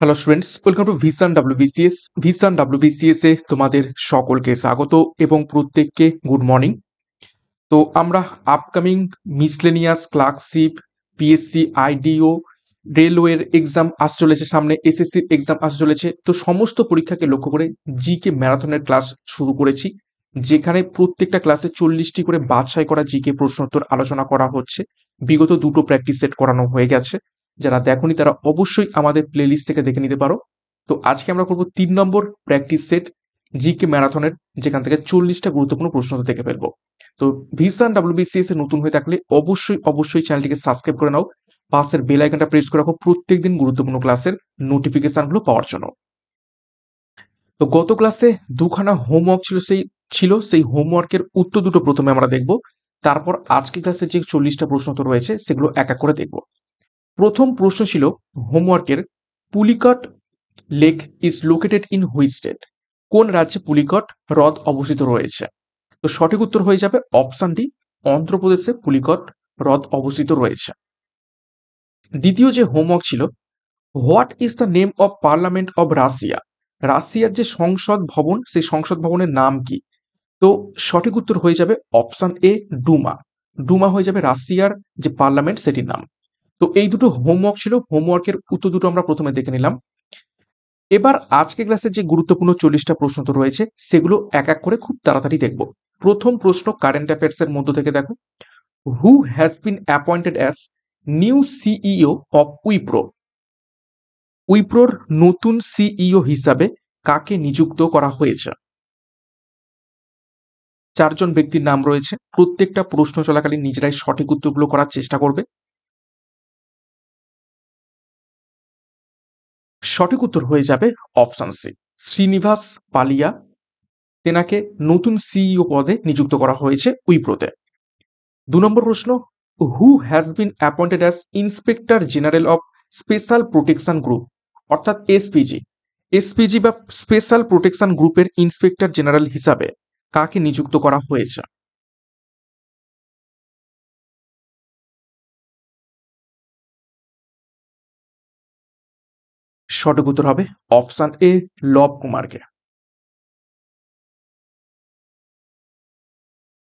Hello students, welcome to Vision WBCS. Vision WBCS এ তোমাদের সকলকে স্বাগত এবং প্রত্যেককে গুড মর্নিং। তো আমরা upcoming miscellaneous clerkship, PSC, IDO, রেলওয়ের এক্সাম আসতে চলেছে, সামনে এসএসসির এক্সাম আসতে চলেছে। তো সমস্ত পরীক্ষাকে লক্ষ্য করে জিকে ম্যারাথনের ক্লাস শুরু করেছি, যেখানে প্রত্যেকটা ক্লাসে 40টি করে বাছাই করা জিকে প্রশ্নোত্তর আলোচনা করা হচ্ছে। বিগত দুটো প্র্যাকটিস সেট করানো হয়ে গেছে। যারা দেখোনি তারা অবশ্যই আমাদের প্লেলিস্ট থেকে দেখে নিতে পারো। তো আজকে আমরা করবো 3 নম্বর প্র্যাকটিস সেট জিকে ম্যারাথনের, যেখান থেকে 40টা গুরুত্বপূর্ণ প্রশ্ন দেখে ফেলবো। তো ভিসান ডাব্লিউবিসিএস এ নতুন হয়ে থাকলে অবশ্যই চ্যানেলটিকে সাবস্ক্রাইব করে নাও, পাশের বেল আইকনটা প্রেস করে রাখো প্রত্যেকদিন গুরুত্বপূর্ণ ক্লাসের নোটিফিকেশনগুলো পাওয়ার জন্য। তো গত ক্লাসে দুখানা হোমওয়ার্ক সেই হোমওয়ার্কের উত্তর দুটো প্রথমে আমরা দেখব, তারপর আজকে ক্লাসে যে 40টা প্রশ্ন তো রয়েছে সেগুলো এক এক করে দেখব। প্রথম প্রশ্ন ছিল হোমওয়ার্কের, Pulicat lake is located in which state? কোন রাজ্যে পুলিকট হ্রদ অবস্থিত রয়েছে? তো সঠিক উত্তর হয়ে যাবে অপশন ডি, অন্ধ্রপ্রদেশে পুলিকট হ্রদ অবস্থিত রয়েছে। দ্বিতীয় যে হোমওয়ার্ক ছিল, what is the name of parliament of Russia? রাশিয়ার যে সংসদ ভবন, সেই সংসদ ভবনের নাম কি? তো সঠিক উত্তর হয়ে যাবে অপশন এ, ডুমা। ডুমা হয়ে যাবে রাশিয়ার যে পার্লামেন্ট সেটির নাম। তো এই দুটো হোমওয়ার্ক ছিল, হোমওয়ার্কের উত্তর দুটো আমরা প্রথমে দেখে নিলাম। এবার আজকে ক্লাসে যে গুরুত্বপূর্ণ 40টা প্রশ্ন তো রয়েছে সেগুলো এক এক করে খুব তাড়াতাড়ি দেখব। প্রথম প্রশ্ন কারেন্ট অ্যাফেয়ার্স এর মধ্য থেকে দেখো, who has been appointed as new CEO of Wipro? উইপ্রোর নতুন সিইও হিসাবে কাকে নিযুক্ত করা হয়েছে? 4জন ব্যক্তির নাম রয়েছে, প্রত্যেকটা প্রশ্ন চলাকালীন নিজেরাই সঠিক উত্তরগুলো করার চেষ্টা করবে। সঠিক উত্তর হয়ে যাবে অপশন সি, শ্রীনিবাস পালিয়া। তেনাকে নতুন সিইও পদে নিযুক্ত করা হয়েছে উইপ্রোতে। 2 নম্বর প্রশ্ন, হু has been appointed as inspector general of special protection group, অর্থাৎ এসপিজি? এসপিজি বা স্পেশাল প্রোটেকশন গ্রুপের ইন্সপেক্টর জেনারেল হিসাবে কাকে নিযুক্ত করা হয়েছে? সঠিক উত্তর হবে অপশন এ, লব কুমারকে।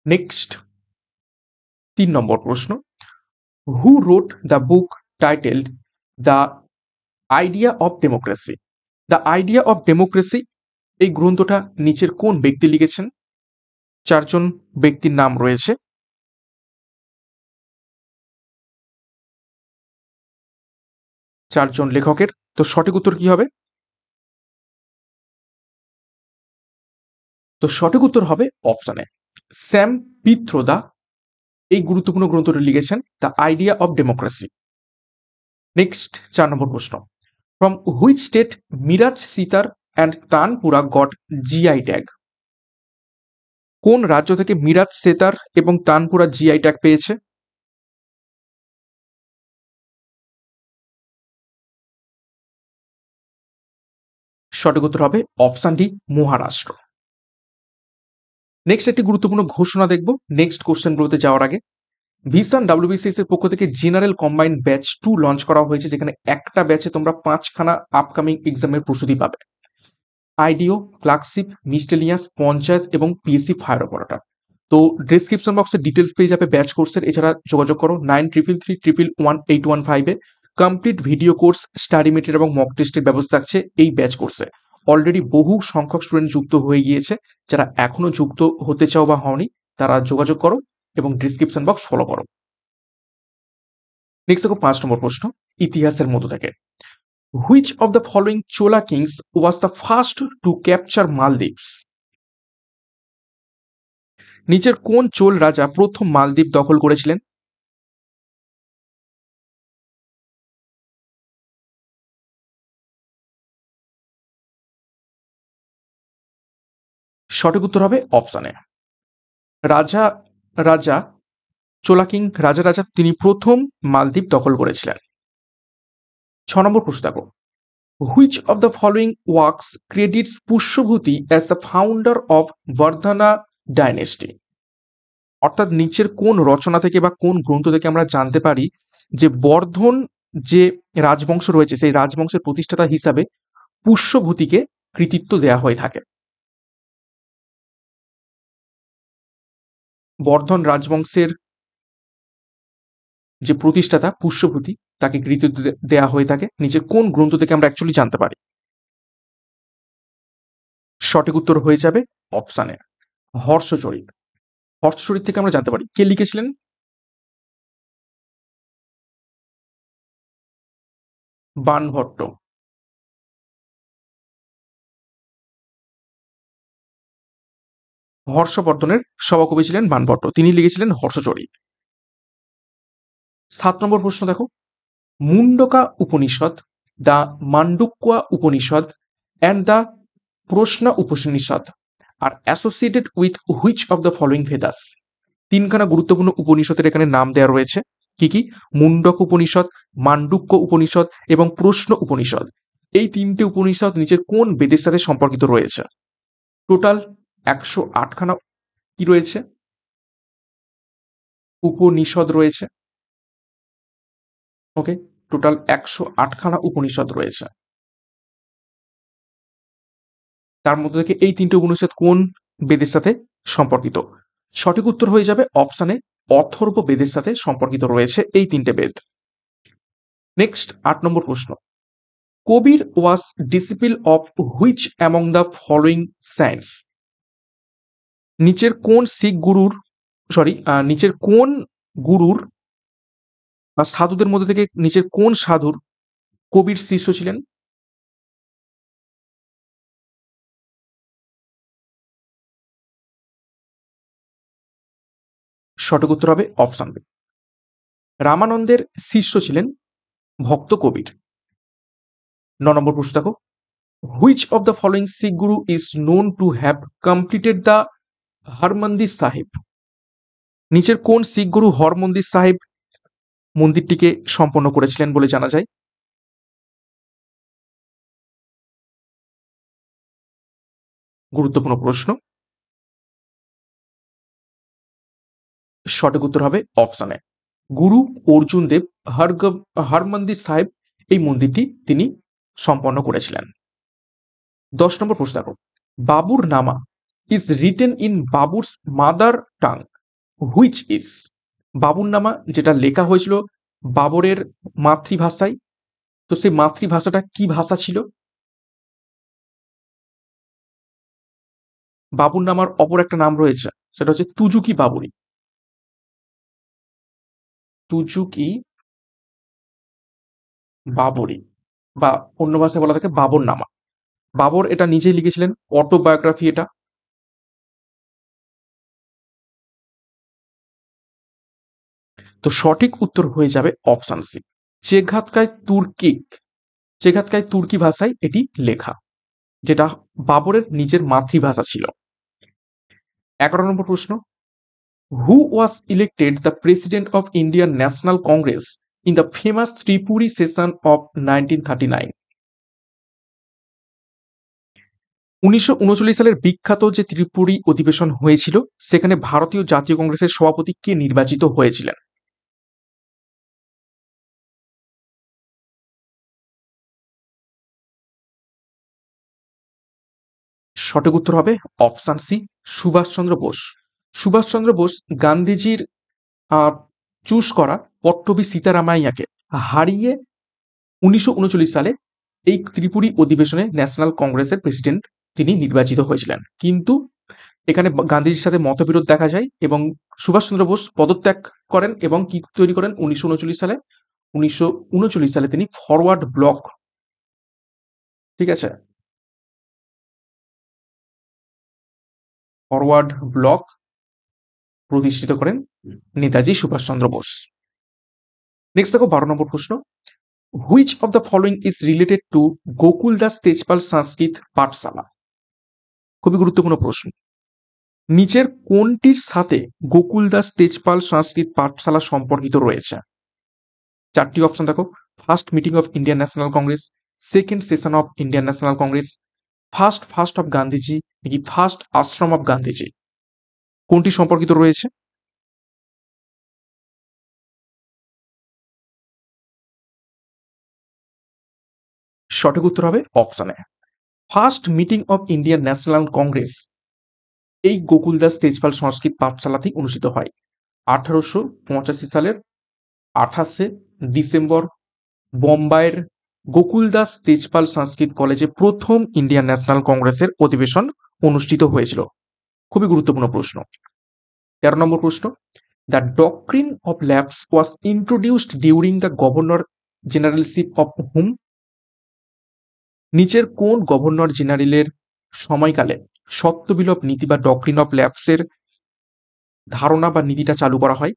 নেক্সট 3 নম্বর প্রশ্ন, who wrote the book titled the idea of democracy? The idea of democracy এই গ্রন্থটা নিচের কোন ব্যক্তি লিখেছেন? 4জন ব্যক্তির নাম রয়েছে, 4জন লেখকের। তো সঠিক উত্তর কি হবে? তো সঠিক উত্তর হবে অপশনে স্যাম পিত্রোদা এই গুরুত্বপূর্ণ গ্রন্থটি লিখেছেন, the idea of democracy. Next 4 নম্বর প্রশ্ন, from which state Miraj sitar and tanpura got GI tag? কোন রাজ্য থেকে মিরাজ সেতার এবং তানপুরা জিআই ট্যাগ পেয়েছে? সঠিক উত্তর হবে অপশন ডি, মহারাষ্ট্র। নেক্সট একটি গুরুত্বপূর্ণ ঘোষণা দেখব নেক্সট কোশ্চেনগুলোতে যাওয়ার আগে। ভিসান ডাব্লিউবিসিএস এর পক্ষ থেকে জেনারেল কম্বাইন্ড ব্যাচ 2 লঞ্চ করা হয়েছে, যেখানে একটা ব্যাচে তোমরা 5খানা আপকামিং এক্সামের প্রস্তুতি পাবে। আইডিও, ক্লার্কশিপ, মিসটেলিয়াস, পঞ্চায়েত এবং পিএসসি ফায়ার অপারেটর। তো ডেসক্রিপশন বক্সে ডিটেলস পেয়ে যাবে ব্যাচ কোর্সের। এছাড়া যোগাযোগ করো 9333111815 complete video course, study material এবং মক টেস্টের ব্যবস্থা থাকছে এই ব্যাচ কোর্সে। অলরেডি বহু সংখ্যক স্টুডেন্ট যুক্ত হয়ে গিয়েছে। যারা এখনো যুক্ত হতে চাও বা হওনি তারা যোগাযোগ করো এবং ডিসক্রিপশন বক্স ফলো করো। নেক্সট দেখো 5 নম্বর প্রশ্ন, ইতিহাসের মধ্য থেকে, which of the following Chola kings was the first to capture Maldives? নিচের কোন চোল রাজা প্রথম মালদ্বীপ দখল করেছিলেন? সঠিক উত্তর হবে অপশনে রাজা রাজা চোলা কিং রাজা রাজা তিনি প্রথম মালদ্বীপ দখল করেছিলেন। 6 নম্বর প্রশ্ন দেখো, which of the following works credits Pushyabhuti as the founder of Vardhana dynasty? অর্থাৎ নিচের কোন রচনা থেকে বা কোন গ্রন্থ থেকে আমরা জানতে পারি যে বর্ধন যে রাজবংশ রয়েছে সেই রাজবংশের প্রতিষ্ঠাতা হিসাবে পুষ্যভূতিকে কৃতিত্ব দেয়া হয়ে থাকে। বর্ধন রাজবংশের যে প্রতিষ্ঠাতা পুষ্যভূতি তাকে কৃতিত্ব দেয়া হয়ে থাকে। নিচে কোন গ্রন্থ থেকে আমরা অ্যাকচুয়ালি জানতে পারি? সঠিক উত্তর হয়ে যাবে অপশানে হর্ষচরিত। হর্ষচরিত থেকে আমরা জানতে পারি। কে লিখেছিলেন? বাণভট্ট। হর্ষবর্ধনের সভাকবি ছিলেন বাণভট্ট, তিনি লিখেছিলেন হর্ষচরিত। 7 নম্বর প্রশ্ন দেখো, Mundaka Upanishad, the Mandukya Upanishad and the Prashna Upanishad are associated with which of the following Vedas? তিনখানা গুরুত্বপূর্ণ উপনিষদের এখানে নাম দেওয়া রয়েছে। কি কি? মুন্ডক উপনিষদ, মান্ডুক্য উপনিষদ এবং প্রশ্ন উপনিষদ। এই তিনটে উপনিষদ নিচের কোন বেদের সাথে সম্পর্কিত রয়েছে? টোটাল 108খানা কি রয়েছে? উপনিষদ রয়েছে। ওকে, টোটাল 108খানা উপনিষদ রয়েছে। তার মধ্যে থেকে এই তিনটে উপনিষদ কোন বেদের সাথে সম্পর্কিত? সঠিক উত্তর হয়ে যাবে অপশানে অথর্ব বেদের সাথে সম্পর্কিত রয়েছে এই তিনটে বেদ। নেক্সট 8 নম্বর প্রশ্ন, Kabir was disciple of which among the following saints? নিচের কোন শিখ গুরুর নিচের কোন গুরুর বা সাধুদের মধ্যে থেকে নিচের কোন সাধুর কবির শিষ্য ছিলেন? সঠিক উত্তর হবে অপশন বি, রামানন্দের শিষ্য ছিলেন ভক্ত কবির। 9 নম্বর প্রশ্ন দেখো, which of the following Sikh Guru is known to have completed the Harmandir সাহেব? নিচের কোন শিখ গুরু হরমন্দির সাহেব মন্দিরটিকে সম্পন্ন করেছিলেন বলে জানা যায়? গুরুত্বপূর্ণ প্রশ্ন। সঠিক উত্তর হবে অপশনে গুরু অর্জুন দেব হরমন্দির সাহেব এই মন্দিরটি তিনি সম্পন্ন করেছিলেন। 10 নম্বর প্রশ্ন দেখো, Baburnama is written in Babur's mother tongue which is? Baburnama যেটা লেখা হয়েছিল বাবরের মাতৃভাষায়, তো সেই মাতৃভাষাটা কি ভাষা ছিল? বাবুর নামার অপর একটা নাম রয়েছে, সেটা হচ্ছে তুজুকি বাবুরি। তুজুকি বাবরি বা অন্য ভাষায় বলা থাকে বাবর নামা। বাবর এটা নিজেই লিখেছিলেন, অটোবায়োগ্রাফি এটা। তো সঠিক উত্তর হয়ে যাবে অপশন সি, চেঘাতকায় তুর্কি ভাষায় এটি লেখা, যেটা বাবরের নিজের মাতৃভাষা ছিল। 11 নম্বর প্রশ্ন, who was elected the president of Indian National Congress in the famous Tripuri session of 1939? 1939 সালের বিখ্যাত যে ত্রিপুরি অধিবেশন হয়েছিল সেখানে ভারতীয় জাতীয় কংগ্রেসের সভাপতি কে নির্বাচিত হয়েছিলেন? সঠিক উত্তর হবে অপশন সি, সুভাষচন্দ্র বোস। সুভাষচন্দ্র বোস গান্ধীজির চুজ করা পট্টবি সীতারামাইয়াকে হারিয়ে 1939 সালে এই ত্রিপুরি অধিবেশনে ন্যাশনাল কংগ্রেসের প্রেসিডেন্ট তিনি নির্বাচিত হয়েছিলেন। কিন্তু এখানে গান্ধীজির সাথে মতবিরোধ দেখা যায় এবং সুভাষচন্দ্র বোস পদত্যাগ করেন এবং কি তৈরি করেন 1939 সালে তিনি ফরওয়ার্ড ব্লক, ঠিক আছে, ফরওয়ার্ড ব্লক প্রতিষ্ঠিত করেন নেতাজি সুভাষচন্দ্র বোস। নেক্সট দেখো 12 নম্বর প্রশ্ন, which of the following is related to Gokul Das Tejpal Sanskrit Pathshala? খুবই গুরুত্বপূর্ণ প্রশ্ন। নিচের কোনটির সাথে গোকুল দাস তেজপাল সংস্কৃত পাঠশালা সম্পর্কিত রয়েছে? 4টি অপশন দেখো, first meeting of Indian National Congress, second session of Indian National Congress, first of Gandhiji নাকি ফার্স্ট আশ্রম অফ গান্ধীজি? কোনটি সম্পর্কিত রয়েছে? সঠিক উত্তর হবে option A. First meeting of Indian National Congress এই গোকুলদাস তেজপাল সংস্কৃত পাঠশালাতেই অনুষ্ঠিত হয় 1885 সালের 28শে ডিসেম্বর বোম্বাইয়ের গোকুলদাস তেজপাল সংস্কৃত কলেজে প্রথম ইন্ডিয়ান ন্যাশনাল কংগ্রেসের অধিবেশন অনুষ্ঠিত হয়েছিল। খুবই গুরুত্বপূর্ণ প্রশ্ন। 13 নম্বর প্রশ্ন, the doctrine of lapse was introduced during the governor generalship of whom? নিচের কোন গভর্নর জেনারেলের সময়কালে সত্যবিলোপ নীতি বা ডক্ট্রিন অফ ল্যাপসের ধারণা বা নীতিটা চালু করা হয়?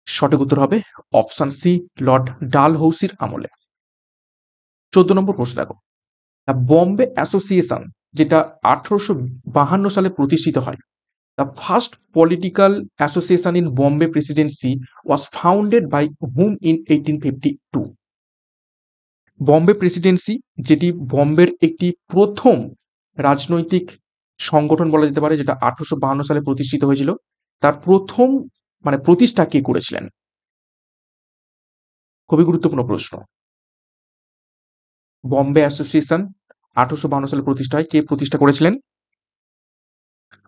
সঠিক উত্তর হবে অপশন সি, লর্ড ডালহৌসির আমলে। 14 নম্বর প্রশ্ন দেখো, দ্য বম্বে অ্যাসোসিয়েশন যেটা 1852 সালে প্রতিষ্ঠিত হয়, the first political association in Bombay presidency was founded by whom in 1852? Bombay presidency যেটি বম্বের একটি প্রথম রাজনৈতিক সংগঠন বলা যেতে পারে, যেটা 1852 সালে প্রতিষ্ঠিত হয়েছিল, তার প্রথম প্রতিষ্ঠা কে করেছিলেন? খুবই গুরুত্বপূর্ণ প্রশ্ন। বম্বে অ্যাসোসিয়েশন 1852 সালে প্রতিষ্ঠা হয়, কে প্রতিষ্ঠা করেছিলেন?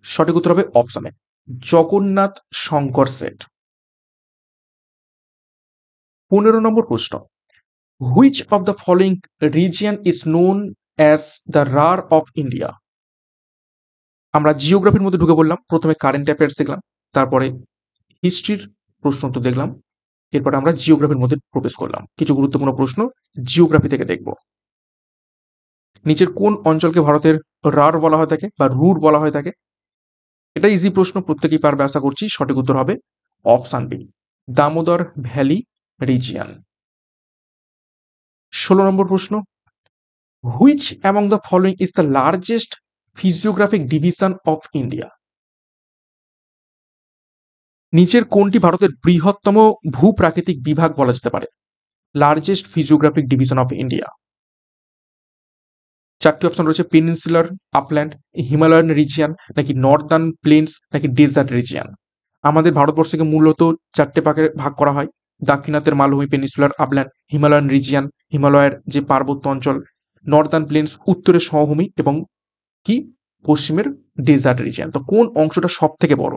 সঠিক উত্তর হবে অপশনে জগন্নাথ শঙ্কর সেট। 15 নম্বর প্রশ্ন, which of the following region is known as the Ruhr of India? আমরা জিওগ্রাফির মধ্যে ঢুকে পড়লাম। প্রথমে কারেন্ট অ্যাফেয়ার্স দেখলাম, তারপরে হিস্ট্রির প্রশ্ন উত্তর দেখলাম, এরপর আমরা জিওগ্রাফির মধ্যে প্রবেশ করলাম। কিছু গুরুত্বপূর্ণ প্রশ্ন জিওগ্রাফি থেকে দেখব। নিচের কোন অঞ্চলকে ভারতের রার বলা হয়ে থাকে বা রুর বলা হয়ে থাকে? এটা ইজি প্রশ্ন, প্রত্যেকেই পারবে আশা করছি। সঠিক উত্তর হবে option B, Damodar valley region. 16 নম্বর প্রশ্ন, which among the following is the largest physiographic division of India? নিচের কোনটি ভারতের বৃহত্তম ভূপ্রাকৃতিক বিভাগ বলা যেতে পারে? Largest physiographic division of India. চারটি অপশন রয়েছে, পেনিনসুলার, আপল্যান্ড, হিমালয়ান রিজিয়ন, নাকি নর্দার্ন প্লেন্স, নাকি ডেজার্ট রিজিয়ন। আমাদের ভারতবর্ষকে মূলত চারটে ভাগে ভাগ করা হয়, দাক্ষিণাত্যের মালভূমি, পেনিনসুলার, আপল্যান্ড, হিমালয়ান রিজিয়ন, হিমালয়ের যে পার্বত্য অঞ্চল, নর্দার্ন প্লেন্স উত্তরের সমভূমি, এবং কি পশ্চিমের ডেজার্ট রিজিয়ন। তো কোন অংশটা সব থেকে বড়?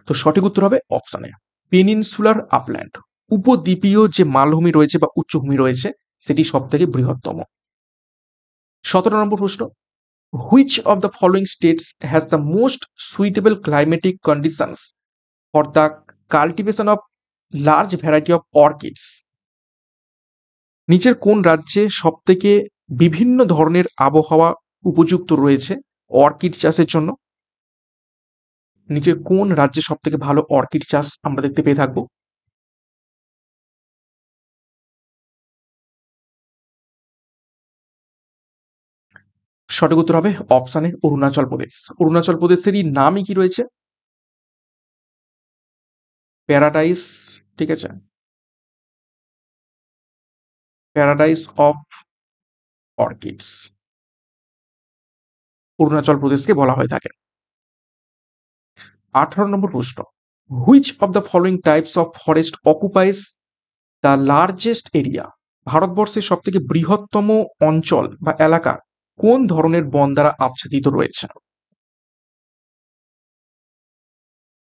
তো সঠিক উত্তর হবে অপশনে পেনিনসুলার আপল্যান্ড। উপদ্বীপীয় যে মালভূমি রয়েছে বা উচ্চভূমি রয়েছে, সেটি সব থেকে বৃহত্তম। 17 নম্বর প্রশ্ন, which of the following states has the most suitable climatic conditions for the cultivation of large variety of orchids? নিচের কোন রাজ্যে সব থেকে বিভিন্ন ধরনের আবহাওয়া উপযুক্ত রয়েছে অর্কিড চাষের জন্য? নিচের কোন রাজ্যে সব থেকে ভালো অর্কিড চাষ আমরা দেখতে পেয়ে থাকবো? সঠিক উত্তর হবে অপশানে অরুণাচল প্রদেশ। অরুণাচল প্রদেশেরই নামই কি রয়েছে? প্যারাডাইস। ঠিক আছে, প্যারাডাইস অফ অর্কিডস অরুণাচল প্রদেশকে বলা হয়ে থাকে। 18 নম্বর প্রশ্ন, which of the following types of forest অকুপাইজ the largest area? ভারতবর্ষের সব থেকে বৃহত্তম অঞ্চল বা এলাকা কোন ধরনের বন দ্বারা আচ্ছাদিত রয়েছে?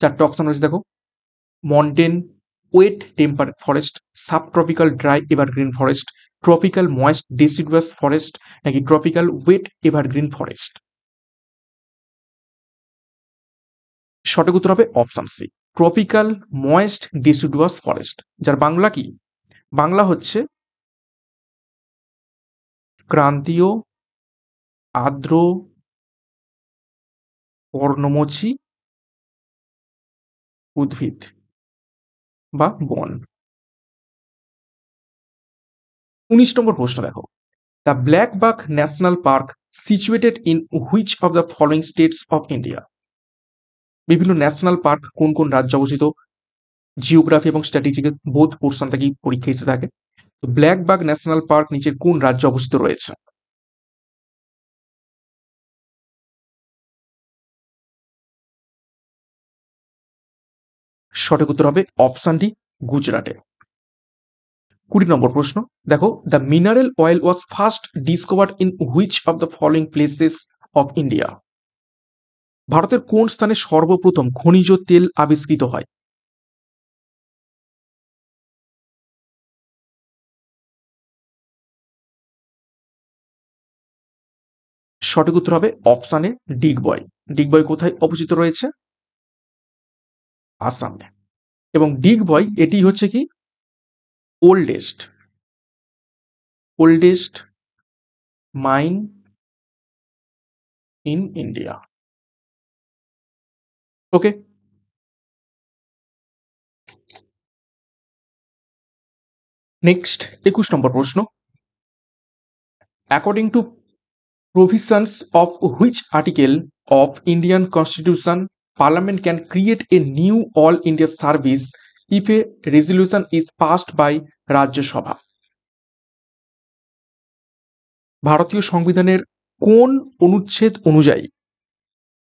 চারটে অপশন রয়েছে দেখো, montane wet temperate forest, subtropical dry evergreen forest, tropical moist deciduous forest, নাকি ট্রপিক্যাল ওয়েট এভারগ্রিন ফরেস্ট। সঠিক উত্তর হবে option C, tropical moist deciduous forest, যার বাংলা কি? বাংলা হচ্ছে ক্রান্তীয় আর্দ্র পর্ণমোচী উদ্ভিদ বা বন। 19 নম্বর প্রশ্ন দেখো, the blackbuck national park situated in which of the following states of India? বিভিন্ন ন্যাশনাল পার্ক কোন কোন রাজ্যে অবস্থিত? জিওগ্রাফি এবং স্ট্র্যাটেজিকে বোধ পোর্শন থেকেই পরীক্ষা এসে থাকে। তো ব্ল্যাকবাক ন্যাশনাল পার্ক নিচের কোন রাজ্যে অবস্থিত রয়েছে? সঠিক উত্তর হবে অপশন ডি, গুজরাটে। 20 নম্বর প্রশ্ন দেখো, the mineral oil was first discovered in which of the following places of India? ভারতের কোন স্থানে সর্বপ্রথম খনিজ তেল আবিষ্কৃত হয়? সঠিক উত্তর হবে অপশানে ডিগবয়। ডিগবয় কোথায় অবস্থিত রয়েছে? আসামে। এবং ডিগবয় এটি হচ্ছে কি oldest oldest mine in India. Okay, next 21 নম্বর প্রশ্ন, according to provisions of which article of Indian Constitution Parliament can create a new All India Service if a resolution is passed by Rajya Sabha? ভারতীয় সংবিধানের কোন অনুচ্ছেদ অনুযায়ী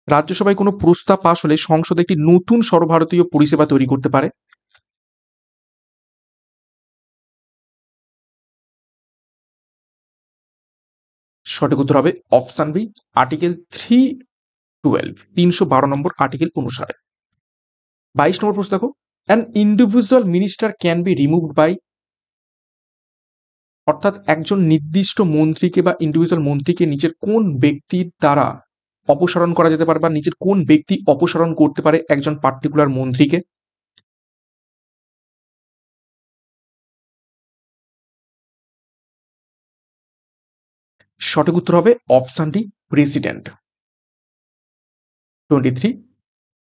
রাজ্যসভায় কোনো প্রস্তাব পাশ হলে সংসদ একটি নতুন সর্বভারতীয় পরিষেবা তৈরি করতে পারে? সঠিক উত্তর হবে অপশন বি, আর্টিকেল 312, 312 নম্বর আর্টিকেল অনুসারে। 22 নম্বর প্রশ্ন দেখো, an individual minister can be removed by, অর্থাৎ একজন নির্দিষ্ট মন্ত্রীকে বা ইন্ডিভিজুয়াল মন্ত্রীকে নিচের কোন ব্যক্তির দ্বারা অপসারণ করা যেতে পারে, বা নিচের কোন ব্যক্তি অপসারণ করতে পারে একজন পার্টিকুলার মন্ত্রীকে? সঠিক উত্তর হবে option D, president. 23,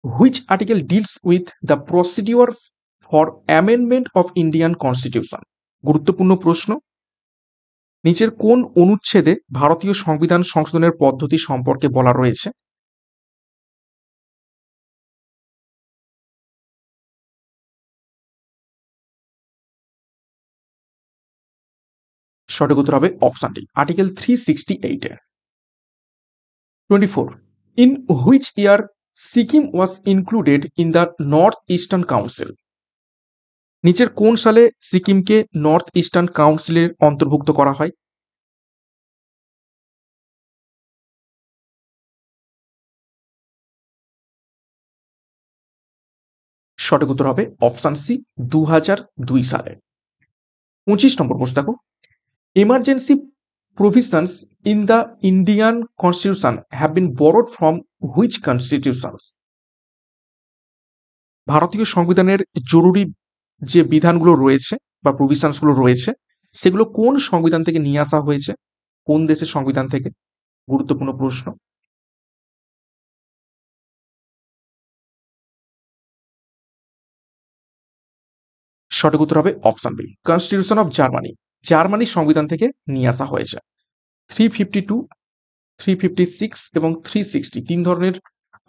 which article deals with the procedure for amendment of Indian constitution? গুরুত্বপূর্ণ প্রশ্ন, নিচের কোন অনুচ্ছেদে ভারতীয় সংবিধান সংশোধনের পদ্ধতি সম্পর্কে বলা রয়েছে? সঠিক উত্তর হবে option D, article 368 A. 24, in which year Sikkim was included in the North Eastern Council? নিচের কোন সালে সিকিমকে নর্থ ইস্টার্ন কাউন্সিলের অন্তর্ভুক্ত করা হয়? সঠিক উত্তর হবে অপশন সি, 2002 সালে। 25 নম্বর প্রশ্ন দেখো, emergency provisions in the Indian constitution have been borrowed from which constitutions? ভারতীয় সংবিধানের জরুরি যে বিধানগুলো রয়েছে বা প্রভিশনসগুলো রয়েছে সেগুলো কোন সংবিধান থেকে নিয়ে আসা হয়েছে? কোন দেশের সংবিধান থেকে? গুরুত্বপূর্ণ প্রশ্ন। সঠিক উত্তর হবে option B, constitution of Germany. জার্মানির সংবিধান থেকে নিয়ে আসা হয়েছে। 352, 356 এবং 360 তিন ধরনের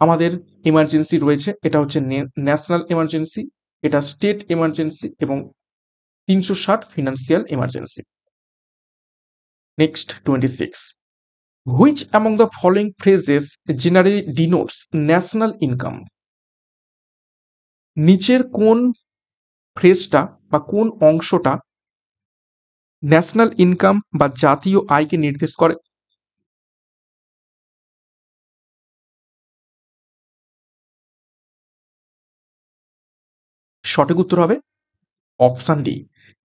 আমাদের এমার্জেন্সি রয়েছে। এটা হচ্ছে ন্যাশনাল এমার্জেন্সি, এটা স্টেট এমার্জেন্সি এবং 360 financial emergency. Next 26, which among the following phrases generally denotes national income? নিচের কোন ফ্রেজটা বা কোন অংশটা ন্যাশনাল ইনকাম বা জাতীয় আয়কে নির্দেশ করে? সঠিক উত্তর হবে option D,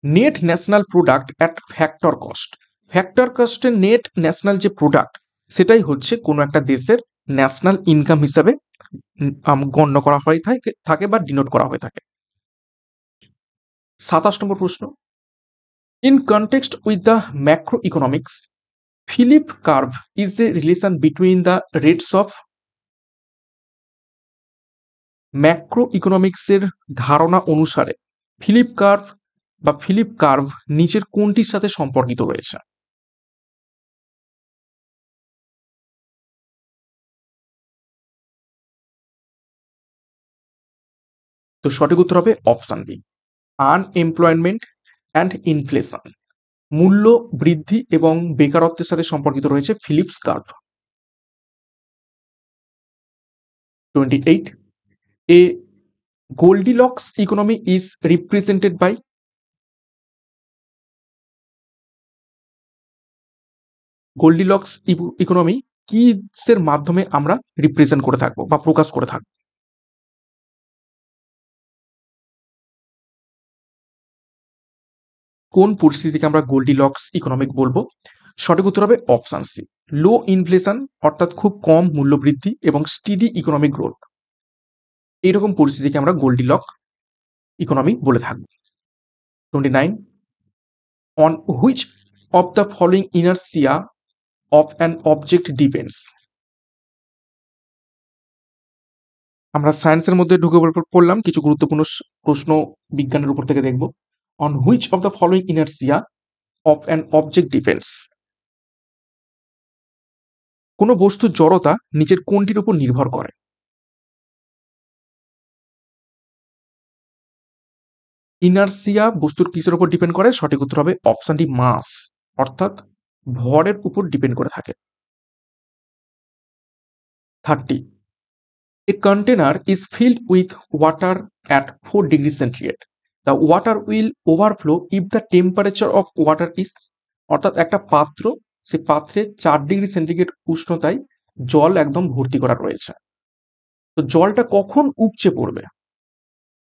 net national product at factor cost. Factor কস্টের নেট ন্যাশনাল যে প্রোডাক্ট সেটাই হচ্ছে কোনো একটা দেশের ন্যাশনাল ইনকাম হিসাবে গণ্য করা হয়ে থাকে বা ডিনোট করা হয়ে থাকে। 27 নম্বর প্রশ্ন, in context with the macro economics Philip curve is a relation between the rates of. Macro ইকোনমিক্সের ধারণা অনুসারে ফিলিপ কার্ভ নিচের কোনটির সাথে সম্পর্কিত রয়েছে? তো সঠিক উত্তর হবে option B, unemployment and inflation. মূল্য বৃদ্ধি এবং বেকারত্বের সাথে সম্পর্কিত রয়েছে Phillips curve. 28, a goldilocks economy is represented by, goldilocks economy কিসের মাধ্যমে আমরা রিপ্রেজেন্ট করে থাকবো বা প্রকাশ করে থাকবো? কোন পরিস্থিতিকে আমরা গোল্ডিলক্স ইকোনমিক বলবো? সঠিক উত্তর হবে অপশন সি, লো ইনফ্লেশন, অর্থাৎ খুব কম মূল্যবৃদ্ধি এবং স্টিডি ইকোনমিক গ্রোথ, এইরকম পরিস্থিতিকে আমরা গোল্ডিলক ইকোনমি বলে থাকবো। 29, on which of the following inertia of an object depends. আমরা সায়েন্সের মধ্যে ঢুকে পড়লাম, কিছু গুরুত্বপূর্ণ প্রশ্ন বিজ্ঞানের উপর থেকে দেখব। On which of the following inertia of an object depends, কোনো বস্তুর জড়তা নিচের কোনটির উপর নির্ভর করে? ইনার্সিয়া বস্তুর কিসের উপর ডিপেন্ড করে? সঠিক উত্তর হবে অপশন ডি, মাস, অর্থাৎ ভরের উপর ডিপেন্ড করে থাকে। 30, a container is filled with water at 4 degrees centigrade. The water will overflow if the temperature of water is, অর্থাৎ একটা পাত্র, সে পাত্রে 4 ডিগ্রি সেন্টিগ্রেড উষ্ণতায় জল একদম ভর্তি করা রয়েছে। তো জলটা কখন উপচে পড়বে?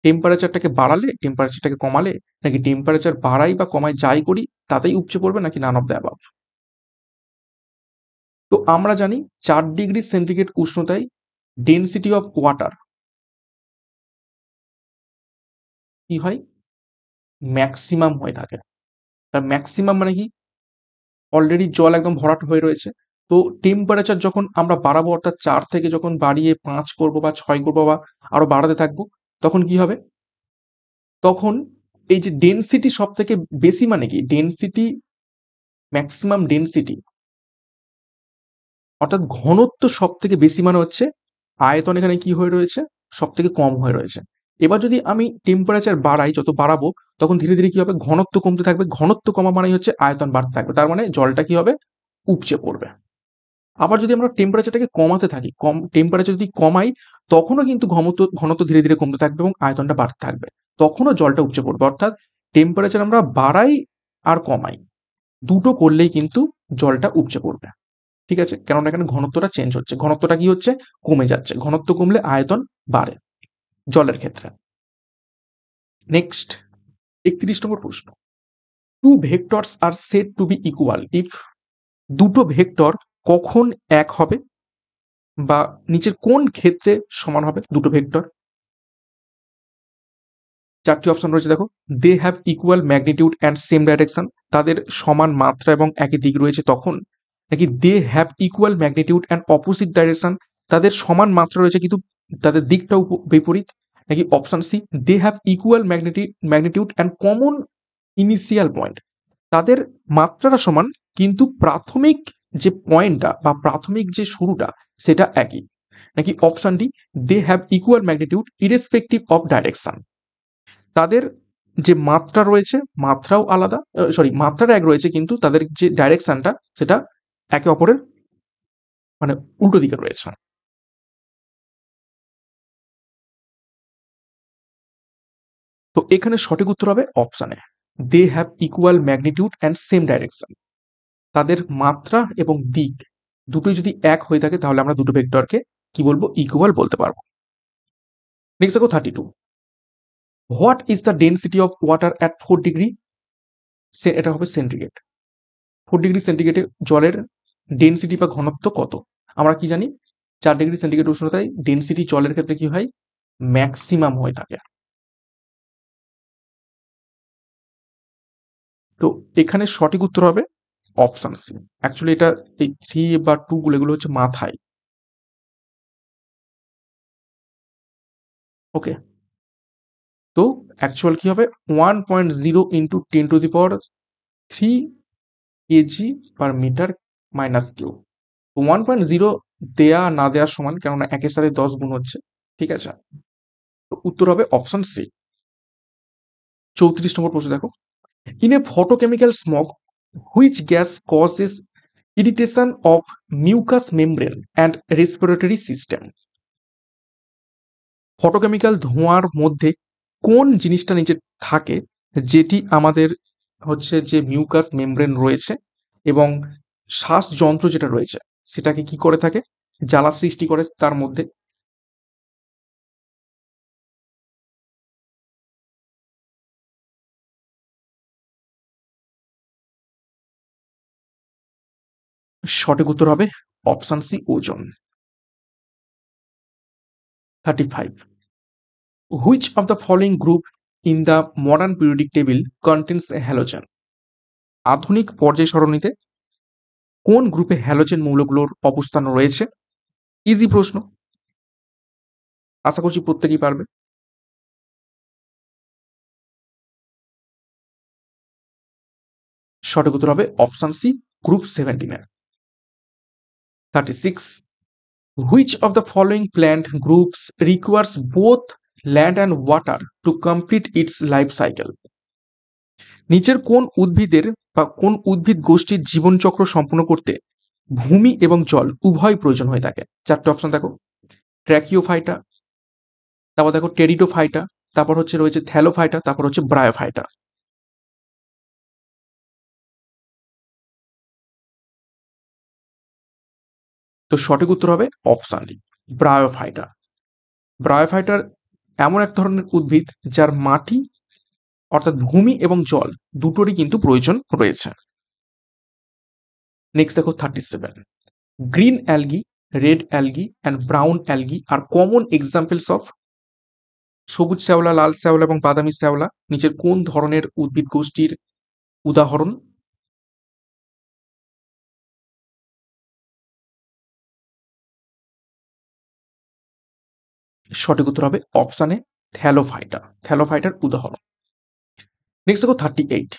টেম্পারেচারটাকে বাড়ালে, টেম্পারেচারটাকে কমালে, নাকি টেম্পারেচার বাড়াই বা কমাই যাই করি তাতেই উপচে পড়বে, নাকি নান অফ দ্য অ্যাবাভ? তো আমরা জানি 4 ডিগ্রি সেন্টিগ্রেড উষ্ণতায় ডেনসিটি অফ ওয়াটার কি হয়? ম্যাক্সিমাম হয়ে থাকে। তার ম্যাক্সিমাম মানে কি? অলরেডি জল একদম ভরাট হয়ে রয়েছে। তো টেম্পারেচার যখন আমরা বাড়াবো, অর্থাৎ 4 থেকে যখন বাড়িয়ে 5 করব বা 6 করব বা আরো বাড়াতে থাকবো, তখন কি হবে? তখন এই যে ডেনসিটি সব থেকে বেশি মানে কি? ডেনসিটি, ম্যাক্সিমাম ডেনসিটি, অর্থাৎ ঘনত্ব সব থেকে বেশি মানে হচ্ছে আয়তন এখানে কি হয়ে রয়েছে? সব থেকে কম হয়ে রয়েছে। এবার যদি আমি টেম্পারেচার বাড়াই, যত বাড়াবো তখন ধীরে ধীরে কি হবে? ঘনত্ব কমতে থাকবে। ঘনত্ব কমা মানেই হচ্ছে আয়তন বাড়তে থাকবে। তার মানে জলটা কি হবে? উপচে পড়বে। আবার যদি আমরা টেম্পারেচারটাকে কমাতে থাকি, টেম্পারেচার যদি কমাই, তখনও কিন্তু ঘনত্ব ধীরে ধীরে কমতে থাকবে এবং আয়তনটা বাড়তে থাকবে। তখনও জলটা উপচে পড়বে। অর্থাৎ টেম্পারেচার আমরা বাড়াই আর কমাই, দুটো করলেই কিন্তু জলটা উপচে পড়বে। ঠিক আছে? কেননা এখানে ঘনত্বটা চেঞ্জ হচ্ছে। ঘনত্বটা কি হচ্ছে? কমে যাচ্ছে। ঘনত্ব কমলে আয়তন বাড়ে জলের ক্ষেত্রে। নেক্সট, 31 নম্বর প্রশ্ন। Two vectors are said to be equal if, দুটো ভেক্টর কখন এক হবে বা নিচের কোন ক্ষেত্রে সমান হবে দুটো ভেক্টর? 4টি অপশন রয়েছে দেখো। They have equal magnitude and same direction, তাদের সমান মাত্রা এবং একই দিক রয়েছে তখন, নাকি they have equal magnitude and opposite direction, তাদের সমান মাত্রা রয়েছে কিন্তু তাদের দিকটাও বিপরীত, নাকি option C, they have equal magnitude and common initial point, তাদের মাত্রাটা সমান কিন্তু প্রাথমিক যে পয়েন্টটা বা প্রাথমিক যে শুরুটা সেটা একই, নাকি option D, they have equal magnitude irrespective of direction, তাদের যে মাত্রা রয়েছে মাত্রাও আলাদা, মাত্রাটা এক রয়েছে কিন্তু তাদের যে ডাইরেকশনটা সেটা একে অপরের মানে উল্টো দিকে রয়েছে। তো এখানে সঠিক উত্তর হবে option A, they have equal magnitude and same direction, তাদের মাত্রা এবং দিক দুটোই যদি এক হয়ে থাকে তাহলে আমরা দুটো ভেক্টরকে কি বলবো? ইকুয়াল বলতে পারবো। নেক্সট দেখো 32, what is the density of water at 4 degree, এটা হবে সেন্টিগ্রেড। 4 ডিগ্রি সেন্টিগ্রেডে জলের ডেন্সিটি বা ঘনত্ব কত? আমরা কি জানি? 4 ডিগ্রি সেন্টিগ্রেড উষ্ণতায় ডেন্সিটি জলের ক্ষেত্রে কি হয়? ম্যাক্সিমাম হয়ে থাকে। তো এখানে সঠিক উত্তর হবে অপশন সি। অ্যাকচুয়ালি এটা এই 3 বা 2 গুলো এগুলো হচ্ছে মাথায়। ওকে, তো অ্যাকচুয়াল কি হবে? 1.0 into 10 to the power 3 KG per metre minus cube. 1.0 দেয়া না দেওয়ার সমান, কেননা একের সাথে 10 গুণ হচ্ছে। ঠিক আছে, তো উত্তর হবে অপশন সি। 34 নম্বর প্রশ্ন দেখো। In a photochemical smoke, which gas causes irritation of mucous membrane and respiratory system? Photochemical ধোঁয়ার মধ্যে কোন জিনিসটা নিচে থাকে যেটি আমাদের হচ্ছে যে মিউকাস মেমব্রেন রয়েছে এবং শ্বাসযন্ত্র যেটা রয়েছে সেটাকে কি করে থাকে, জ্বালা সৃষ্টি করে তার মধ্যে? সঠিক উত্তর হবে অপশন সি, ওজন। 35. Which of the following group in the modern periodic table contains halogen? আধুনিক পর্যায় সারণীতে কোন গ্রুপে হ্যালোজেন মৌলগুলোর অবস্থান রয়েছে? ইজি প্রশ্ন, আশা করছি প্রত্যেকেই পারবে। সঠিক উত্তর হবে option C, group 17। 36. Which of the following plant groups requires both land and water to complete its life cycle? নিচের কোন উদ্ভিদের বা কোন উদ্ভিদ গোষ্ঠীর জীবনচক্র সম্পূর্ণ করতে ভূমি এবং জল উভয় প্রয়োজন হয়ে থাকে? চারটে অপশন দেখো, ট্র্যাকিওফাইটা, তারপর দেখো টেরিডোফাইটা, তারপর হচ্ছে রয়েছে থ্যালোফাইটা, তারপর হচ্ছে ব্রায়োফাইটা। তো সঠিক উত্তর হবে অপশন ডি, ব্রায়োফাইটা। ব্রায়োফাইটার এমন এক ধরনের উদ্ভিদ যার মাটি অর্থাৎ ভূমি এবং জল দুটোরই কিন্তু প্রয়োজন রয়েছে। নেক্সট দেখো 37. Green algae, red algae and brown algae are common examples of? সবুজ শ্যাওলা, লাল শ্যাওলা এবং বাদামি শ্যাওলা নিচের কোন ধরনের উদ্ভিদ গোষ্ঠীর উদাহরণ? সঠিক উত্তর হবে অপশানে থ্যালোফাইটা, থ্যালোফাইটার উদাহরণ। নেক্সট দেখো 38.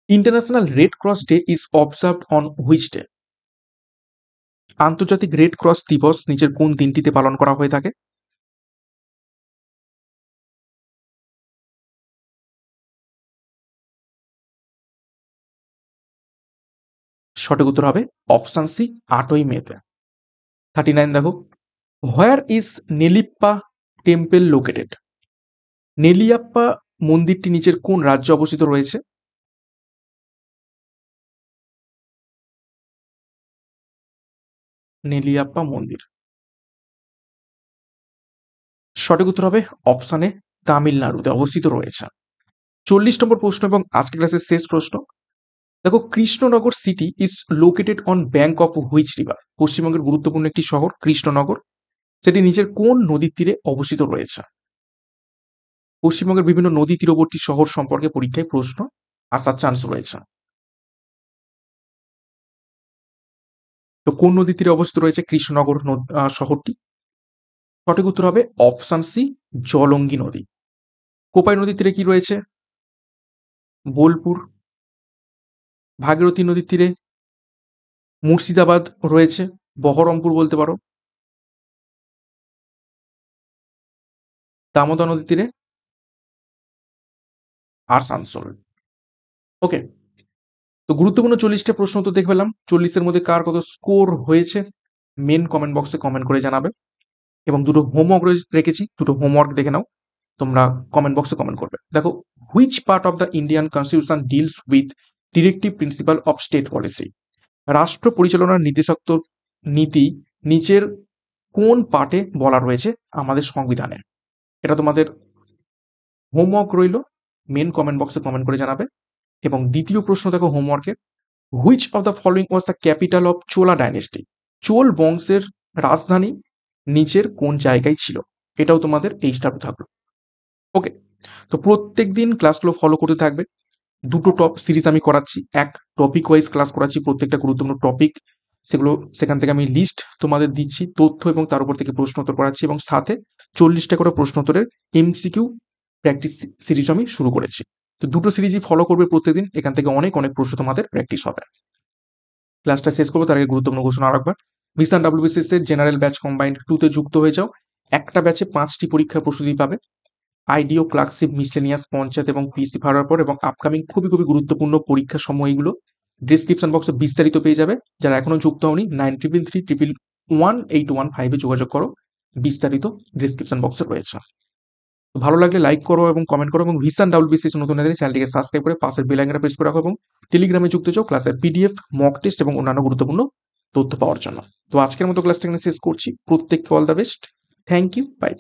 International red cross day is observed on which day? আন্তর্জাতিক রেড ক্রস দিবস নিচের কোন দিনটিতে পালন করা হয়ে থাকে? সঠিক উত্তর হবে অপশন সি, 8ই মেতে। 39 দেখো, হোয়ার ইজ নেলিপ্পা টেম্পল লোকেটেড? নেলিয়াপ্পা মন্দিরটি নিচের কোন রাজ্যে অবস্থিত রয়েছে? নেলিয়াপ্পা মন্দির, সঠিক উত্তর হবে অপশানে তামিলনাড়ুতে অবস্থিত রয়েছে। 40 নম্বর প্রশ্ন এবং আজকের ক্লাসের শেষ প্রশ্ন দেখো, Krishnanagar city is located on bank of which river? পশ্চিমবঙ্গের গুরুত্বপূর্ণ একটি শহর কৃষ্ণনগর, সেটি নিচের কোন নদীর তীরে অবস্থিত রয়েছে? পশ্চিমবঙ্গের বিভিন্ন নদী তীরবর্তী শহর সম্পর্কে পরীক্ষায় প্রশ্ন আসার চান্স রয়েছে। তো কোন নদীর তীরে অবস্থিত রয়েছে কৃষ্ণনগর শহরটি? সঠিক উত্তর হবে অপশন সি, জলঙ্গি নদী। কোপাই নদীর তীরে কি রয়েছে? বোলপুর। ভাগীরথী নদীর তীরে মুর্শিদাবাদ রয়েছে, বহরমপুর বলতে পারো। দামোদর নদীর তীরে আসানসোল। ওকে, তো গুরুত্বপূর্ণ 40টা প্রশ্ন তো দেখে পেলাম। 40-এর মধ্যে কার কত স্কোর হয়েছে মেন কমেন্ট বক্সে কমেন্ট করে জানাবে, এবং দুটো হোমওয়ার্ক রেখেছি, দুটো হোমওয়ার্ক দেখে নাও, তোমরা কমেন্ট বক্সে কমেন্ট করবে। দেখো, which part of the Indian constitution deals with directive principal of state policy? রাষ্ট্র পরিচালনার নির্দেশাত্মক নীতি নিচের কোন পার্টে বলা রয়েছে আমাদের সংবিধানে? এটা তোমাদের হোমওয়ার্ক রইল, মেন কমেন্ট বক্সে কমেন্ট করে জানাবে। এবং দ্বিতীয় প্রশ্ন দেখো হোমওয়ার্কে, which of the following was the capital of Chola dynasty? Chola বংশের রাজধানী নিচের কোন জায়গায় ছিল? এটাও তোমাদের এইচটা থাকলো। ওকে, তো প্রত্যেক দিন ক্লাসগুলো ফলো করতে থাকবে। দুটো সিরিজ আমি করাচ্ছি, এক টপিক ওয়াইজ ক্লাস করাচ্ছি, প্রত্যেকটা গুরুত্বপূর্ণ টপিক সেগুলো সেখান থেকে আমি লিস্ট তোমাদের দিচ্ছি, তথ্য এবং তার উপর থেকে প্রশ্ন উত্তর করাচ্ছি, এবং সাথে 40টা করে প্রশ্ন উত্তরের এমসিকিউ প্র্যাকটিস সিরিজ আমি শুরু করেছি। তো দুটো সিরিজই ফলো করবে প্রত্যেকদিন, এখান থেকে অনেক অনেক প্রশ্ন তোমাদের প্র্যাকটিস হবে। ক্লাসটা শেষ করবো তার আগে গুরুত্বপূর্ণ ঘোষণা আরেকবার, ভিসান ডাব্লিউবিসিএস এর জেনারেল ব্যাচ কম্বাইন্ড 2-তে যুক্ত হয়ে যাও। একটা ব্যাচে 5টি পরীক্ষার প্রস্তুতি পাবে, আইডিও, ক্লার্কশিপ, মিসলেনিয়াস, পঞ্চায়েত এবং পিএসসি ভাড়ার পর, এবং আপকামিং খুবই খুবই গুরুত্বপূর্ণ পরীক্ষার সময়গুলো ডিসক্রিপশন বক্সে বিস্তারিত পেয়ে যাবে। যারা এখনো যুক্ত হওনি 9333118115 যোগাযোগ করো। বিস্তারিত ডিসক্রিপশন বক্সে রয়েছে। তো ভালো লাগলে লাইক করো এবং কমেন্ট করো, এবং ভিশন ডাব্লিউবিসিএস নতুন এলে চ্যানেলটিকে সাবস্ক্রাইব করে পাশের বেল আইকনটা প্রেস করে রাখো, এবং টেলিগ্রামে যুক্ত হও ক্লাসের পিডিএফ, মক টেস্ট এবং অন্যান্য গুরুত্বপূর্ণ তথ্য পাওয়ার জন্য। তো আজকের মতো ক্লাসটা এখানে শেষ করছি। প্রত্যেককে all the best. Thank you, by.